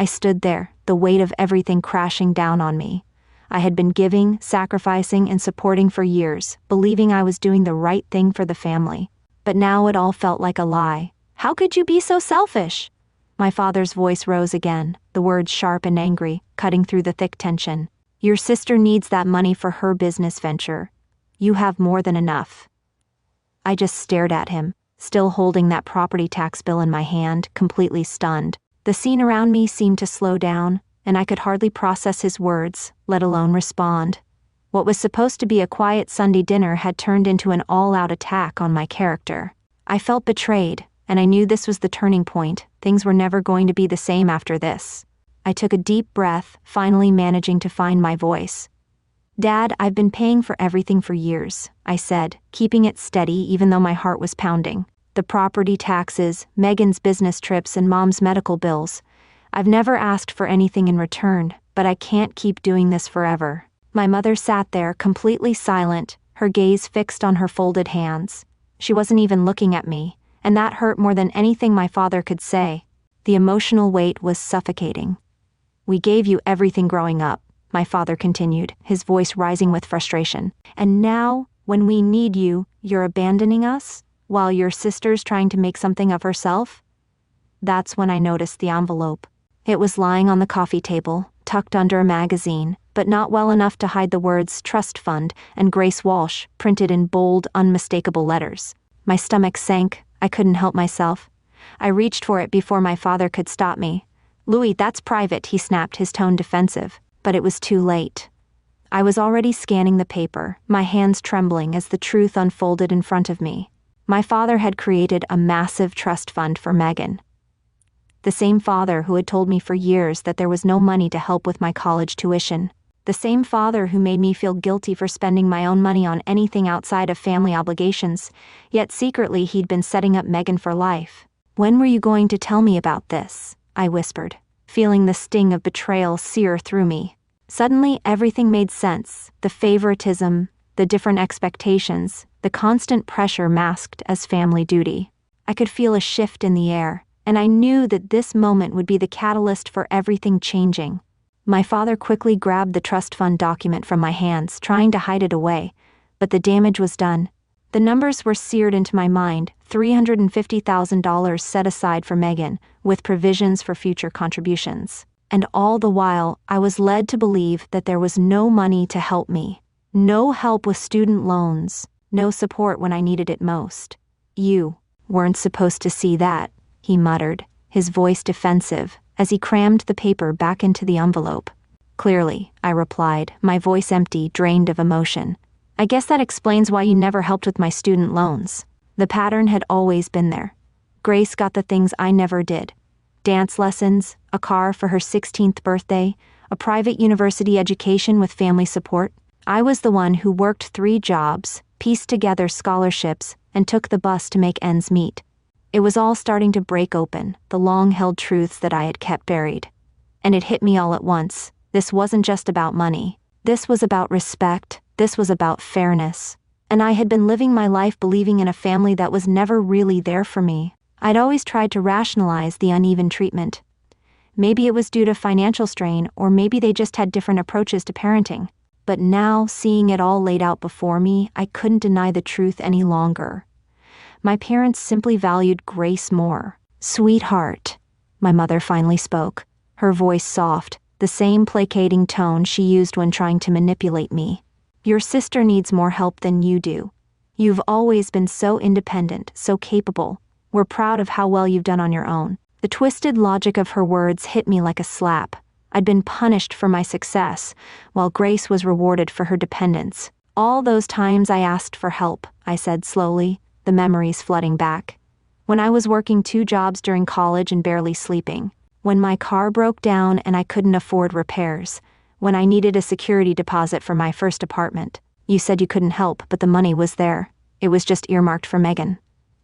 I stood there, the weight of everything crashing down on me. I had been giving, sacrificing, and supporting for years, believing I was doing the right thing for the family. But now it all felt like a lie. How could you be so selfish? My father's voice rose again, the words sharp and angry, cutting through the thick tension. Your sister needs that money for her business venture. You have more than enough. I just stared at him, still holding that property tax bill in my hand, completely stunned. The scene around me seemed to slow down, and I could hardly process his words, let alone respond. What was supposed to be a quiet Sunday dinner had turned into an all-out attack on my character. I felt betrayed, and I knew this was the turning point. Things were never going to be the same after this. I took a deep breath, finally managing to find my voice. Dad, I've been paying for everything for years, I said, keeping it steady even though my heart was pounding. The property taxes, Megan's business trips, and Mom's medical bills. I've never asked for anything in return, but I can't keep doing this forever. My mother sat there, completely silent, her gaze fixed on her folded hands. She wasn't even looking at me, and that hurt more than anything my father could say. The emotional weight was suffocating. We gave you everything growing up, my father continued, his voice rising with frustration. And now, when we need you, you're abandoning us, while your sister's trying to make something of herself? That's when I noticed the envelope. It was lying on the coffee table, tucked under a magazine, but not well enough to hide the words Trust Fund and Grace Walsh printed in bold, unmistakable letters. My stomach sank. I couldn't help myself. I reached for it before my father could stop me. Louis, that's private, he snapped, his tone defensive. But it was too late. I was already scanning the paper, my hands trembling as the truth unfolded in front of me. My father had created a massive trust fund for Megan. The same father who had told me for years that there was no money to help with my college tuition. The same father who made me feel guilty for spending my own money on anything outside of family obligations, yet secretly he'd been setting up Megan for life. When were you going to tell me about this? I whispered, feeling the sting of betrayal sear through me. Suddenly everything made sense, the favoritism, the different expectations, the constant pressure masked as family duty. I could feel a shift in the air, and I knew that this moment would be the catalyst for everything changing. My father quickly grabbed the trust fund document from my hands, trying to hide it away, but the damage was done. The numbers were seared into my mind, $350,000 set aside for Megan, with provisions for future contributions. And all the while, I was led to believe that there was no money to help me. No help with student loans, no support when I needed it most. You weren't supposed to see that, he muttered, his voice defensive, as he crammed the paper back into the envelope. Clearly, I replied, my voice empty, drained of emotion. I guess that explains why you never helped with my student loans. The pattern had always been there. Grace got the things I never did. Dance lessons, a car for her 16th birthday, a private university education with family support. I was the one who worked 3 jobs, pieced together scholarships, and took the bus to make ends meet. It was all starting to break open, the long-held truths that I had kept buried. And it hit me all at once. This wasn't just about money. This was about respect. This was about fairness. And I had been living my life believing in a family that was never really there for me. I'd always tried to rationalize the uneven treatment. Maybe it was due to financial strain, or maybe they just had different approaches to parenting. But now, seeing it all laid out before me, I couldn't deny the truth any longer. My parents simply valued Grace more. Sweetheart, my mother finally spoke, her voice soft, the same placating tone she used when trying to manipulate me. Your sister needs more help than you do. You've always been so independent, so capable. We're proud of how well you've done on your own. The twisted logic of her words hit me like a slap. I'd been punished for my success, while Grace was rewarded for her dependence. All those times I asked for help, I said slowly, the memories flooding back. When I was working 2 jobs during college and barely sleeping. When my car broke down and I couldn't afford repairs. When I needed a security deposit for my first apartment. You said you couldn't help, but the money was there. It was just earmarked for Megan.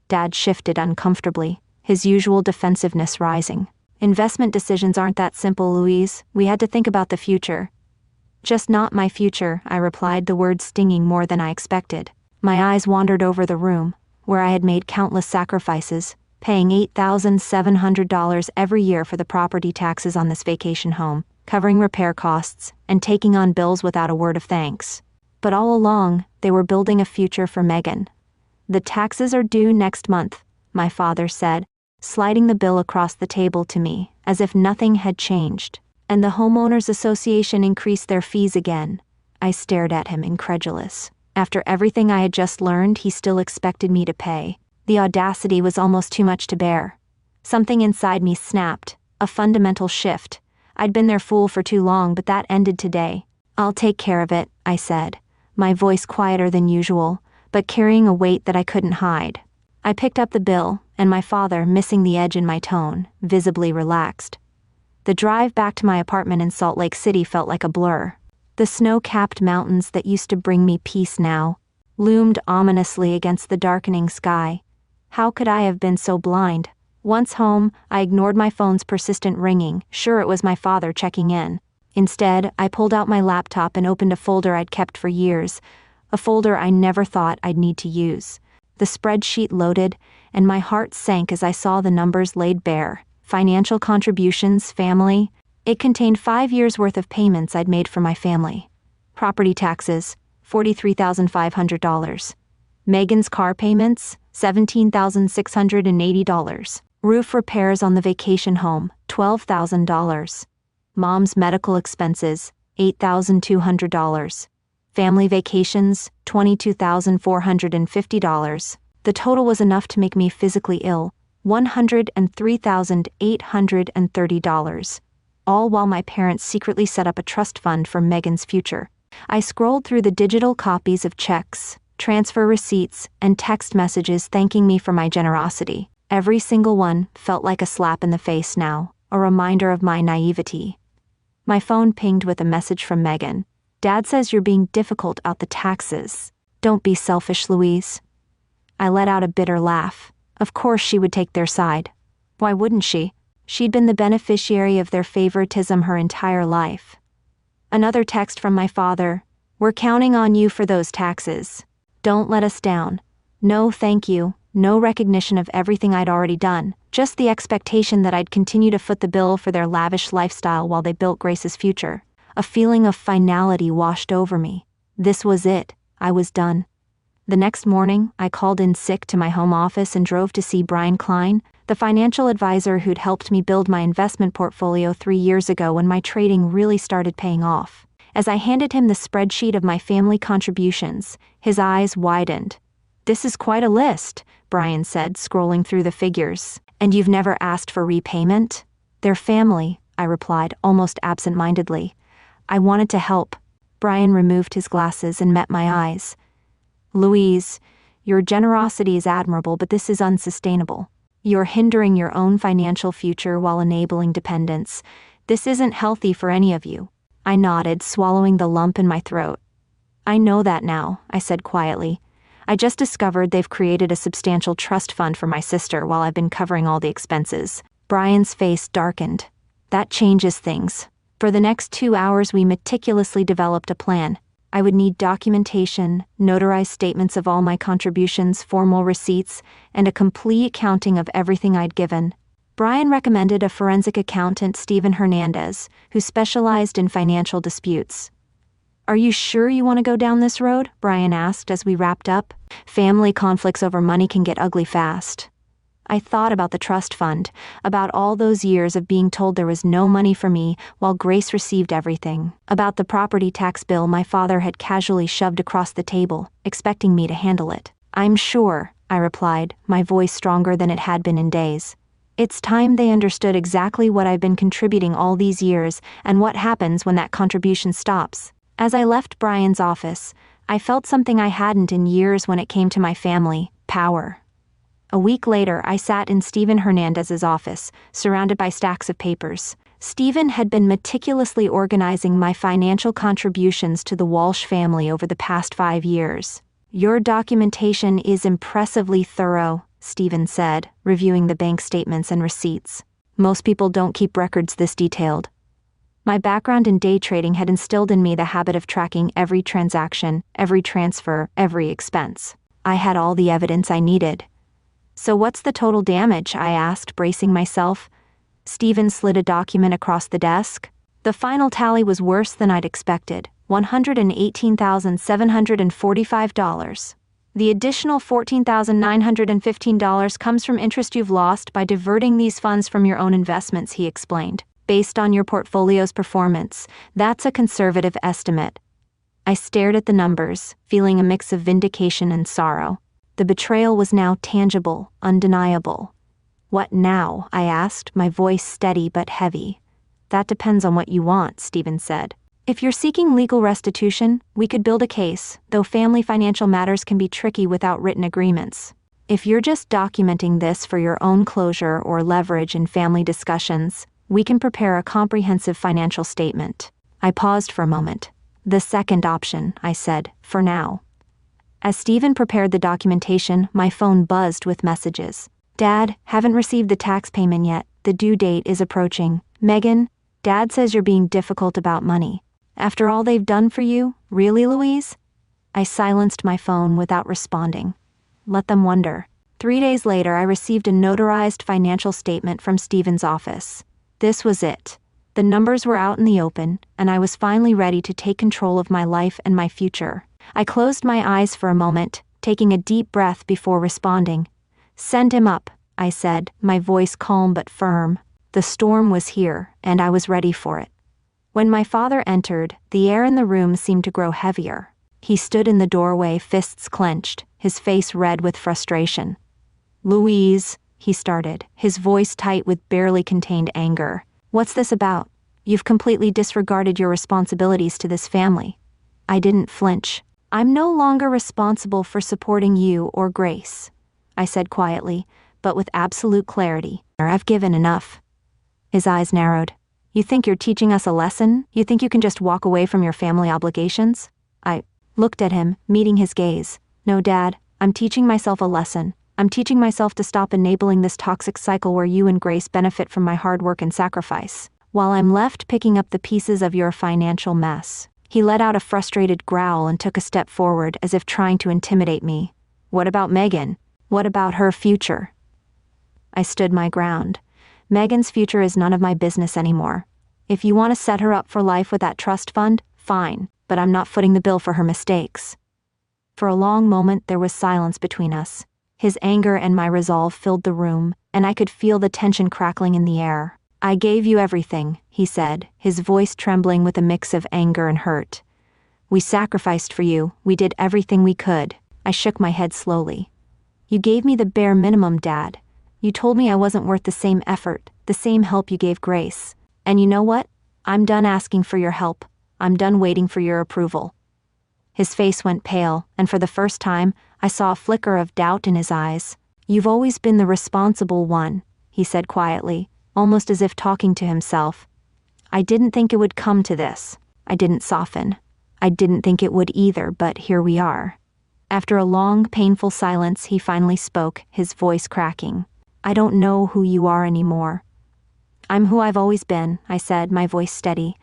Dad shifted uncomfortably, his usual defensiveness rising. Investment decisions aren't that simple, Louise. We had to think about the future. Just not my future, I replied, the words stinging more than I expected. My eyes wandered over the room, where I had made countless sacrifices, paying $8,700 every year for the property taxes on this vacation home, covering repair costs, and taking on bills without a word of thanks. But all along, they were building a future for Megan. "The taxes are due next month," my father said, sliding the bill across the table to me, as if nothing had changed. "And the Homeowners Association increased their fees again." I stared at him, incredulous. After everything I had just learned, he still expected me to pay. The audacity was almost too much to bear. Something inside me snapped, a fundamental shift. I'd been their fool for too long, but that ended today. "I'll take care of it," I said, my voice quieter than usual, but carrying a weight that I couldn't hide. I picked up the bill, and my father, missing the edge in my tone, visibly relaxed. The drive back to my apartment in Salt Lake City felt like a blur. The snow-capped mountains that used to bring me peace now loomed ominously against the darkening sky. How could I have been so blind? Once home, I ignored my phone's persistent ringing, sure it was my father checking in. Instead, I pulled out my laptop and opened a folder I'd kept for years, a folder I never thought I'd need to use. The spreadsheet loaded, and my heart sank as I saw the numbers laid bare. Financial contributions, family. It contained 5 years' worth of payments I'd made for my family. Property taxes, $43,500. Megan's car payments, $17,680. Roof repairs on the vacation home, $12,000. Mom's medical expenses, $8,200. Family vacations, $22,450. The total was enough to make me physically ill, $103,830. All while my parents secretly set up a trust fund for Megan's future. I scrolled through the digital copies of checks, transfer receipts, and text messages thanking me for my generosity. Every single one felt like a slap in the face now, a reminder of my naivety. My phone pinged with a message from Megan. "Dad says you're being difficult about the taxes. Don't be selfish, Louise." I let out a bitter laugh. Of course she would take their side. Why wouldn't she? She'd been the beneficiary of their favoritism her entire life. Another text from my father. "We're counting on you for those taxes. Don't let us down." No thank you, no recognition of everything I'd already done, just the expectation that I'd continue to foot the bill for their lavish lifestyle while they built Grace's future. A feeling of finality washed over me. This was it. I was done. The next morning, I called in sick to my home office and drove to see Brian Klein, the financial advisor who'd helped me build my investment portfolio 3 years ago when my trading really started paying off. As I handed him the spreadsheet of my family contributions, his eyes widened. "This is quite a list," Brian said, scrolling through the figures. "And you've never asked for repayment?" "They're family," I replied, almost absent-mindedly. "I wanted to help." Brian removed his glasses and met my eyes. "Louise, your generosity is admirable, but this is unsustainable. You're hindering your own financial future while enabling dependence. This isn't healthy for any of you." I nodded, swallowing the lump in my throat. "I know that now," I said quietly. "I just discovered they've created a substantial trust fund for my sister while I've been covering all the expenses." Brian's face darkened. "That changes things." For the next 2 hours we meticulously developed a plan. I would need documentation, notarized statements of all my contributions, formal receipts, and a complete accounting of everything I'd given. Brian recommended a forensic accountant, Stephen Hernandez, who specialized in financial disputes. "Are you sure you want to go down this road?" Brian asked as we wrapped up. "Family conflicts over money can get ugly fast." I thought about the trust fund, about all those years of being told there was no money for me while Grace received everything, about the property tax bill my father had casually shoved across the table, expecting me to handle it. "I'm sure," I replied, my voice stronger than it had been in days. "It's time they understood exactly what I've been contributing all these years and what happens when that contribution stops." As I left Brian's office, I felt something I hadn't in years when it came to my family: power. A week later, I sat in Stephen Hernandez's office, surrounded by stacks of papers. Stephen had been meticulously organizing my financial contributions to the Walsh family over the past 5 years. "Your documentation is impressively thorough," Stephen said, reviewing the bank statements and receipts. "Most people don't keep records this detailed." My background in day trading had instilled in me the habit of tracking every transaction, every transfer, every expense. I had all the evidence I needed. So what's the total damage? I asked, bracing myself. Stephen slid a document across the desk. The final tally was worse than I'd expected, $118,745. The additional $14,915 comes from interest you've lost by diverting these funds from your own investments, he explained. Based on your portfolio's performance, that's a conservative estimate. I stared at the numbers, feeling a mix of vindication and sorrow. The betrayal was now tangible, undeniable. What now? I asked, my voice steady but heavy. That depends on what you want, Stephen said. If you're seeking legal restitution, we could build a case, though family financial matters can be tricky without written agreements. If you're just documenting this for your own closure or leverage in family discussions, we can prepare a comprehensive financial statement. I paused for a moment. The second option, I said, for now. As Stephen prepared the documentation, my phone buzzed with messages. Dad, haven't received the tax payment yet. The due date is approaching. Megan, Dad says you're being difficult about money. After all they've done for you, really, Louise? I silenced my phone without responding. Let them wonder. 3 days later, I received a notarized financial statement from Stephen's office. This was it. The numbers were out in the open, and I was finally ready to take control of my life and my future. I closed my eyes for a moment, taking a deep breath before responding. Send him up, I said, my voice calm but firm. The storm was here, and I was ready for it. When my father entered, the air in the room seemed to grow heavier. He stood in the doorway, fists clenched, his face red with frustration. Louise, he started, his voice tight with barely contained anger. What's this about? You've completely disregarded your responsibilities to this family. I didn't flinch. I'm no longer responsible for supporting you or Grace, I said quietly, but with absolute clarity. I've given enough. His eyes narrowed. You think you're teaching us a lesson? You think you can just walk away from your family obligations? I looked at him, meeting his gaze. No, Dad, I'm teaching myself a lesson. I'm teaching myself to stop enabling this toxic cycle where you and Grace benefit from my hard work and sacrifice, while I'm left picking up the pieces of your financial mess. He let out a frustrated growl and took a step forward as if trying to intimidate me. What about Megan? What about her future? I stood my ground. Megan's future is none of my business anymore. If you want to set her up for life with that trust fund, fine, but I'm not footing the bill for her mistakes. For a long moment there was silence between us. His anger and my resolve filled the room, and I could feel the tension crackling in the air. I gave you everything, he said, his voice trembling with a mix of anger and hurt. We sacrificed for you, we did everything we could. I shook my head slowly. You gave me the bare minimum, Dad. You told me I wasn't worth the same effort, the same help you gave Grace. And you know what? I'm done asking for your help. I'm done waiting for your approval. His face went pale, and for the first time, I saw a flicker of doubt in his eyes. You've always been the responsible one, he said quietly, almost as if talking to himself. I didn't think it would come to this. I didn't soften. I didn't think it would either, but here we are. After a long, painful silence, he finally spoke, his voice cracking. I don't know who you are anymore. I'm who I've always been, I said, my voice steady.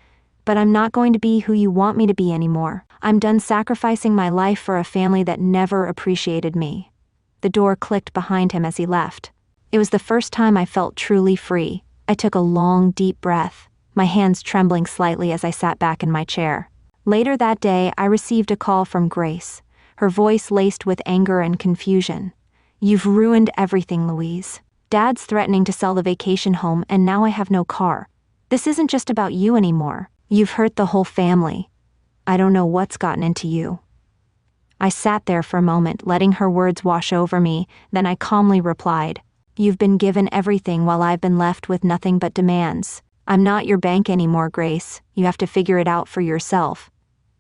But I'm not going to be who you want me to be anymore. I'm done sacrificing my life for a family that never appreciated me. The door clicked behind him as he left. It was the first time I felt truly free. I took a long, deep breath, my hands trembling slightly as I sat back in my chair. Later that day, I received a call from Grace, her voice laced with anger and confusion. You've ruined everything, Louise. Dad's threatening to sell the vacation home, and now I have no car. This isn't just about you anymore. You've hurt the whole family. I don't know what's gotten into you. I sat there for a moment, letting her words wash over me, then I calmly replied, You've been given everything while I've been left with nothing but demands. I'm not your bank anymore, Grace. You have to figure it out for yourself.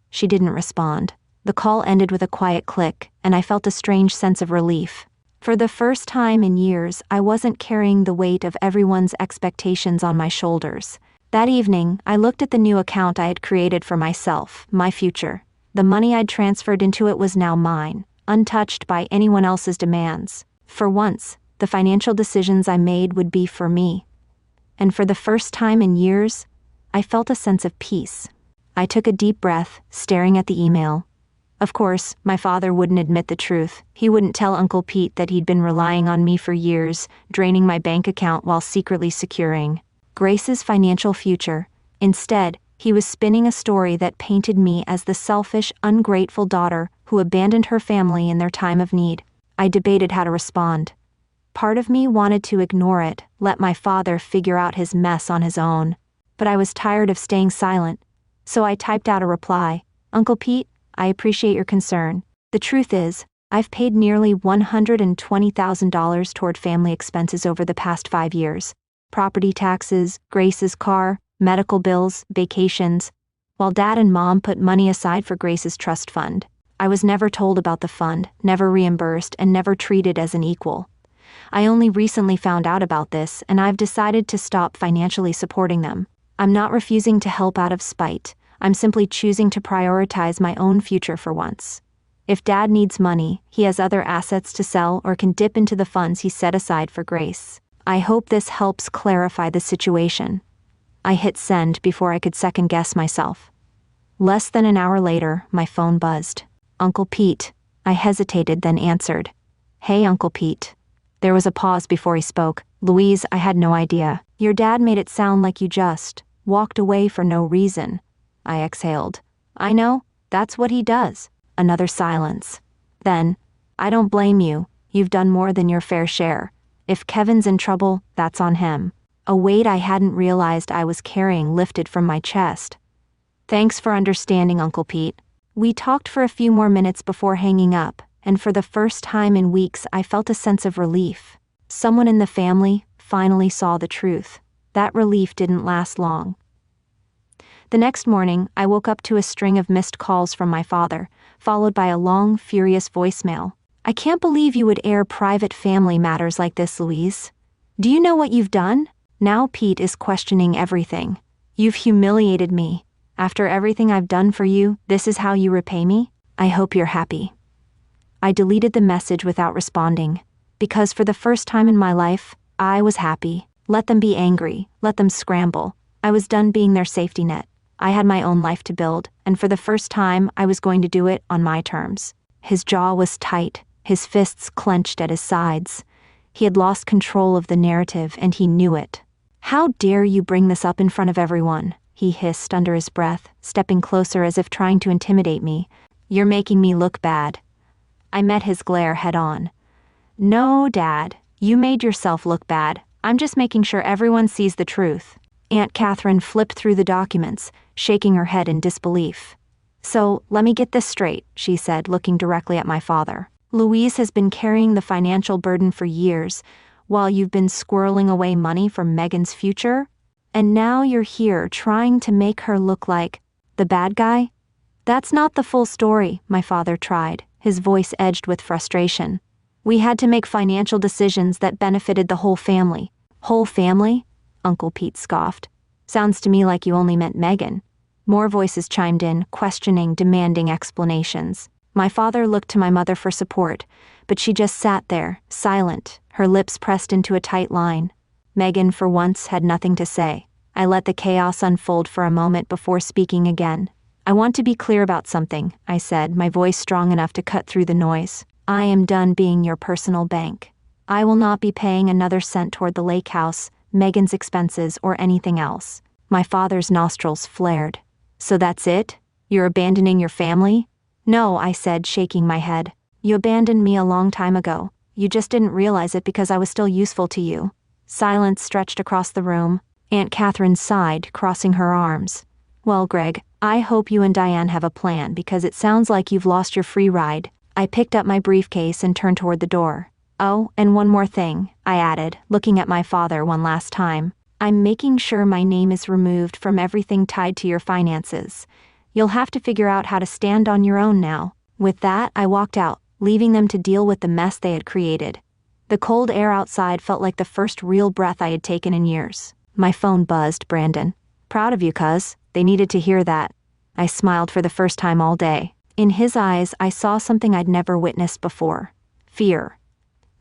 She didn't respond. The call ended with a quiet click, and I felt a strange sense of relief. For the first time in years, I wasn't carrying the weight of everyone's expectations on my shoulders. That evening, I looked at the new account I had created for myself, my future. The money I'd transferred into it was now mine, untouched by anyone else's demands. For once, the financial decisions I made would be for me. And for the first time in years, I felt a sense of peace. I took a deep breath, staring at the email. Of course, my father wouldn't admit the truth. He wouldn't tell Uncle Pete that he'd been relying on me for years, draining my bank account while secretly securing Grace's financial future. Instead, he was spinning a story that painted me as the selfish, ungrateful daughter who abandoned her family in their time of need. I debated how to respond. Part of me wanted to ignore it, let my father figure out his mess on his own. But I was tired of staying silent, so I typed out a reply. Uncle Pete, I appreciate your concern. The truth is, I've paid nearly $120,000 toward family expenses over the past 5 years. Property taxes, Grace's car, medical bills, vacations, while Dad and Mom put money aside for Grace's trust fund. I was never told about the fund, never reimbursed, and never treated as an equal. I only recently found out about this, and I've decided to stop financially supporting them. I'm not refusing to help out of spite. I'm simply choosing to prioritize my own future for once. If Dad needs money, he has other assets to sell or can dip into the funds he set aside for Grace. I hope this helps clarify the situation. I hit send before I could second-guess myself. Less than an hour later, my phone buzzed. Uncle Pete. I hesitated, then answered. Hey, Uncle Pete. There was a pause before he spoke. Louise, I had no idea. Your dad made it sound like you just walked away for no reason. I exhaled. I know, that's what he does. Another silence. Then, I don't blame you. You've done more than your fair share. If Kevin's in trouble, that's on him. A weight I hadn't realized I was carrying lifted from my chest. Thanks for understanding, Uncle Pete. We talked for a few more minutes before hanging up, and for the first time in weeks I felt a sense of relief. Someone in the family finally saw the truth. That relief didn't last long. The next morning, I woke up to a string of missed calls from my father, followed by a long, furious voicemail. I can't believe you would air private family matters like this, Louise. Do you know what you've done? Now Pete is questioning everything. You've humiliated me. After everything I've done for you, this is how you repay me? I hope you're happy. I deleted the message without responding, because for the first time in my life, I was happy. Let them be angry, let them scramble. I was done being their safety net. I had my own life to build, and for the first time, I was going to do it on my terms. His jaw was tight, his fists clenched at his sides. He had lost control of the narrative, and he knew it. How dare you bring this up in front of everyone? He hissed under his breath, stepping closer as if trying to intimidate me. You're making me look bad. I met his glare head on. No, Dad, you made yourself look bad. I'm just making sure everyone sees the truth. Aunt Catherine flipped through the documents, shaking her head in disbelief. So, let me get this straight, she said, looking directly at my father. Louise has been carrying the financial burden for years, while you've been squirreling away money for Megan's future? And now you're here trying to make her look like the bad guy? That's not the full story, my father tried, his voice edged with frustration. We had to make financial decisions that benefited the whole family. Whole family? Uncle Pete scoffed. Sounds to me like you only meant Megan. More voices chimed in, questioning, demanding explanations. My father looked to my mother for support, but she just sat there, silent, her lips pressed into a tight line. Megan, for once, had nothing to say. I let the chaos unfold for a moment before speaking again. I want to be clear about something, I said, my voice strong enough to cut through the noise. I am done being your personal bank. I will not be paying another cent toward the lake house, Megan's expenses, or anything else. My father's nostrils flared. So that's it? You're abandoning your family? No, I said, shaking my head. You abandoned me a long time ago. You just didn't realize it because I was still useful to you. Silence stretched across the room. Aunt Catherine sighed, crossing her arms. Well, Greg, I hope you and Diane have a plan because it sounds like you've lost your free ride. I picked up my briefcase and turned toward the door. Oh, and one more thing, I added, looking at my father one last time. I'm making sure my name is removed from everything tied to your finances. You'll have to figure out how to stand on your own now. With that, I walked out, leaving them to deal with the mess they had created. The cold air outside felt like the first real breath I had taken in years. My phone buzzed. Brandon. Proud of you, cuz. They needed to hear that. I smiled for the first time all day. In his eyes, I saw something I'd never witnessed before. Fear.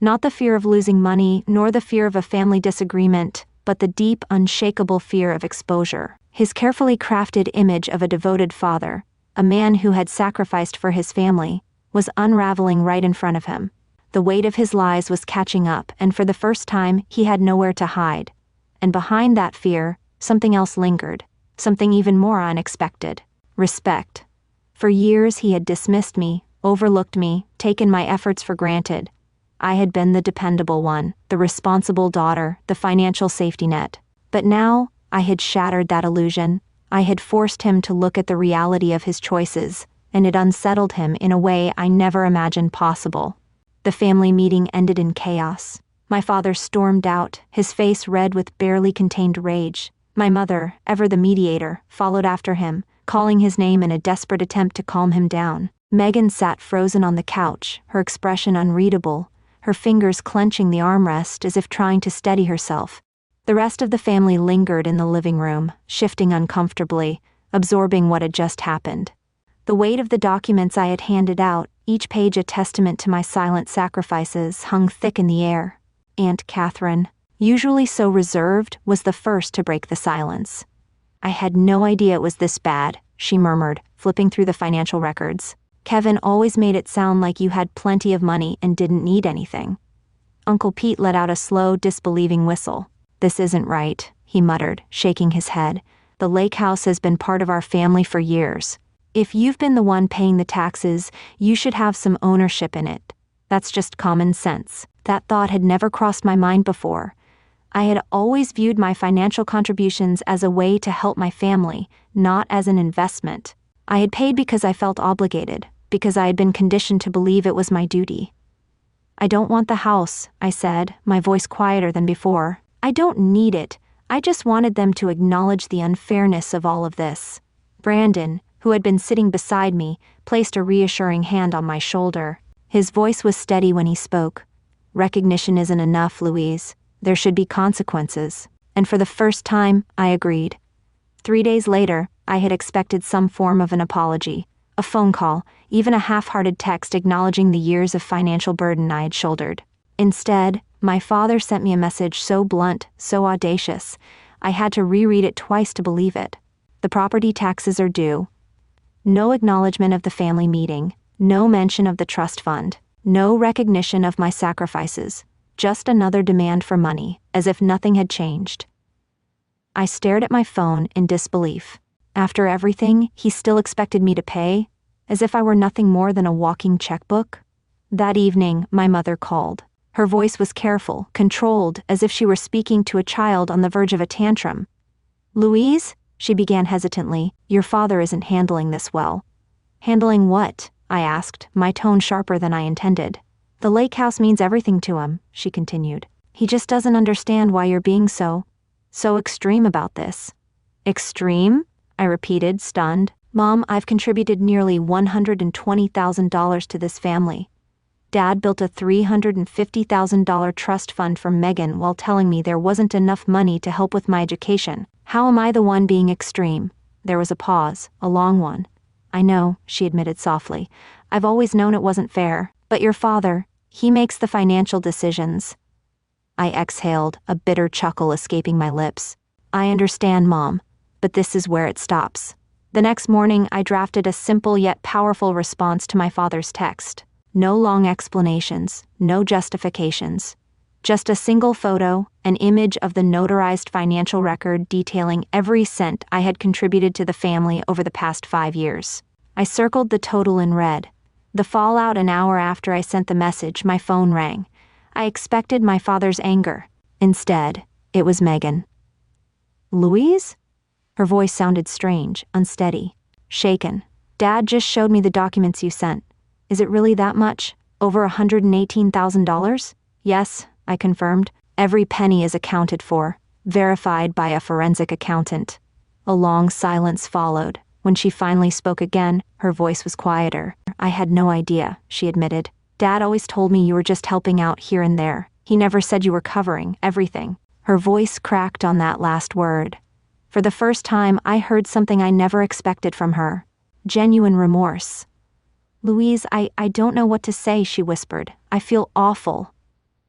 Not the fear of losing money, nor the fear of a family disagreement, but the deep, unshakable fear of exposure. His carefully crafted image of a devoted father, a man who had sacrificed for his family, was unraveling right in front of him. The weight of his lies was catching up, and for the first time, he had nowhere to hide. And behind that fear, something else lingered, something even more unexpected: respect. For years he had dismissed me, overlooked me, taken my efforts for granted. I had been the dependable one, the responsible daughter, the financial safety net. But now, I had shattered that illusion. I had forced him to look at the reality of his choices, and it unsettled him in a way I never imagined possible. The family meeting ended in chaos. My father stormed out, his face red with barely contained rage. My mother, ever the mediator, followed after him, calling his name in a desperate attempt to calm him down. Megan sat frozen on the couch, her expression unreadable, her fingers clenching the armrest as if trying to steady herself. The rest of the family lingered in the living room, shifting uncomfortably, absorbing what had just happened. The weight of the documents I had handed out, each page a testament to my silent sacrifices, hung thick in the air. Aunt Catherine, usually so reserved, was the first to break the silence. "I had no idea it was this bad," she murmured, flipping through the financial records. "Kevin always made it sound like you had plenty of money and didn't need anything." Uncle Pete let out a slow, disbelieving whistle. "This isn't right," he muttered, shaking his head. "The lake house has been part of our family for years. If you've been the one paying the taxes, you should have some ownership in it. That's just common sense." That thought had never crossed my mind before. I had always viewed my financial contributions as a way to help my family, not as an investment. I had paid because I felt obligated, because I had been conditioned to believe it was my duty. "I don't want the house," I said, my voice quieter than before. "I don't need it. I just wanted them to acknowledge the unfairness of all of this." Brandon, who had been sitting beside me, placed a reassuring hand on my shoulder. His voice was steady when he spoke. "Recognition isn't enough, Louise. There should be consequences." And for the first time, I agreed. 3 days later, I had expected some form of an apology, a phone call, even a half-hearted text acknowledging the years of financial burden I had shouldered. Instead, my father sent me a message so blunt, so audacious, I had to reread it twice to believe it. "The property taxes are due." No acknowledgement of the family meeting, no mention of the trust fund, no recognition of my sacrifices, just another demand for money, as if nothing had changed. I stared at my phone in disbelief. After everything, he still expected me to pay, as if I were nothing more than a walking checkbook. That evening, my mother called. Her voice was careful, controlled, as if she were speaking to a child on the verge of a tantrum. "Louise," she began hesitantly, "your father isn't handling this well." "Handling what?" I asked, my tone sharper than I intended. "The lake house means everything to him," she continued. "He just doesn't understand why you're being so extreme about this." "Extreme?" I repeated, stunned. "Mom, I've contributed nearly $120,000 to this family. Dad built a $350,000 trust fund for Megan while telling me there wasn't enough money to help with my education. How am I the one being extreme?" There was a pause, a long one. "I know," she admitted softly. "I've always known it wasn't fair. But your father, he makes the financial decisions." I exhaled, a bitter chuckle escaping my lips. "I understand, Mom, but this is where it stops." The next morning, I drafted a simple yet powerful response to my father's text. No long explanations, no justifications. Just a single photo, an image of the notarized financial record detailing every cent I had contributed to the family over the past 5 years. I circled the total in red. The fallout: an hour after I sent the message, my phone rang. I expected my father's anger. Instead, it was Megan. "Louise?" Her voice sounded strange, unsteady, shaken. "Dad just showed me the documents you sent. Is it really that much? Over $118,000? "Yes," I confirmed. "Every penny is accounted for, verified by a forensic accountant." A long silence followed. When she finally spoke again, her voice was quieter. "I had no idea," she admitted. "Dad always told me you were just helping out here and there. He never said you were covering everything." Her voice cracked on that last word. For the first time, I heard something I never expected from her. Genuine remorse. "Louise, I don't know what to say," she whispered. "I feel awful."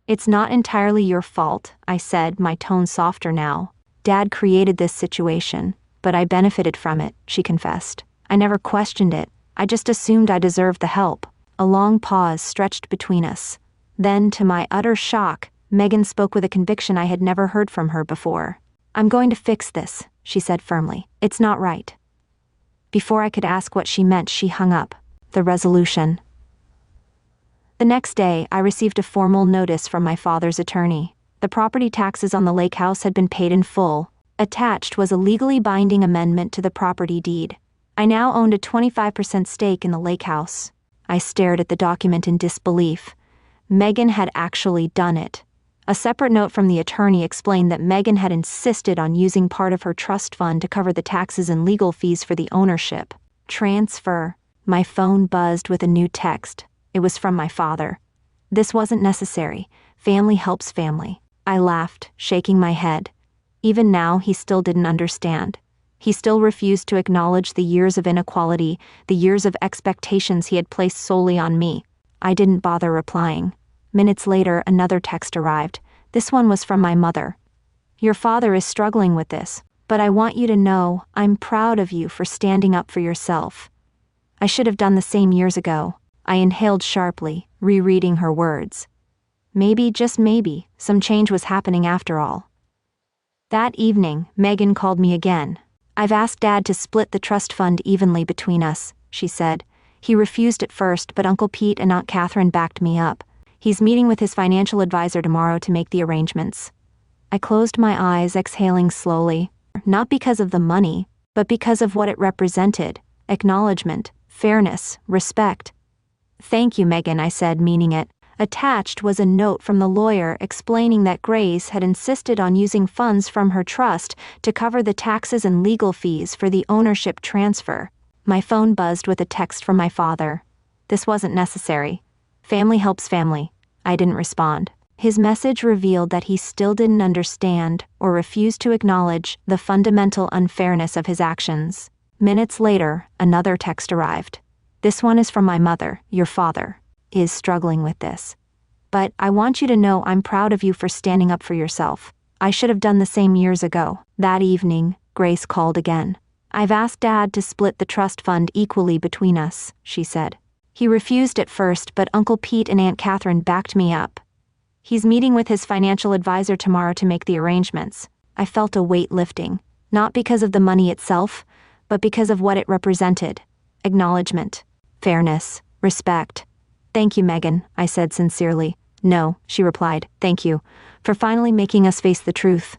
"It's not entirely your fault," I said, my tone softer now. "Dad created this situation, but I benefited from it," she confessed. I never questioned it. I just assumed I deserved the help. A long pause stretched between us. Then, to my utter shock, Megan spoke with a conviction I had never heard from her before. "I'm going to fix this," she said firmly. "It's not right." Before I could ask what she meant, she hung up. The resolution. The next day, I received a formal notice from my father's attorney. The property taxes on the lake house had been paid in full. Attached was a legally binding amendment to the property deed. I now owned a 25% stake in the lake house. I stared at the document in disbelief. Megan had actually done it. A separate note from the attorney explained that Megan had insisted on using part of her trust fund to cover the taxes and legal fees for the ownership. Transfer. My phone buzzed with a new text. It was from my father. "This wasn't necessary. Family helps family." I laughed, shaking my head. Even now, he still didn't understand. He still refused to acknowledge the years of inequality, the years of expectations he had placed solely on me. I didn't bother replying. Minutes later, another text arrived. This one was from my mother. "Your father is struggling with this, but I want you to know I'm proud of you for standing up for yourself." I should have done the same years ago. I inhaled sharply, rereading her words. Maybe, just maybe, some change was happening after all. That evening, Megan called me again. "I've asked Dad to split the trust fund evenly between us," she said. "He refused at first, but Uncle Pete and Aunt Catherine backed me up. He's meeting with his financial advisor tomorrow to make the arrangements." I closed my eyes, exhaling slowly, not because of the money, but because of what it represented: acknowledgement, fairness, respect. "Thank you, Megan," I said, meaning it. Attached was a note from the lawyer explaining that Grace had insisted on using funds from her trust to cover the taxes and legal fees for the ownership transfer. My phone buzzed with a text from my father. "This wasn't necessary. Family helps family." I didn't respond. His message revealed that he still didn't understand or refused to acknowledge the fundamental unfairness of his actions. Minutes later, another text arrived. "This one is from my mother. Your father is struggling with this. But I want you to know I'm proud of you for standing up for yourself. I should have done the same years ago." That evening, Grace called again. "I've asked Dad to split the trust fund equally between us," she said. "He refused at first, but Uncle Pete and Aunt Catherine backed me up. He's meeting with his financial advisor tomorrow to make the arrangements." I felt a weight lifting, not because of the money itself, but because of what it represented: acknowledgement, fairness, respect. "Thank you, Megan," I said sincerely. "No," she replied, "thank you for finally making us face the truth."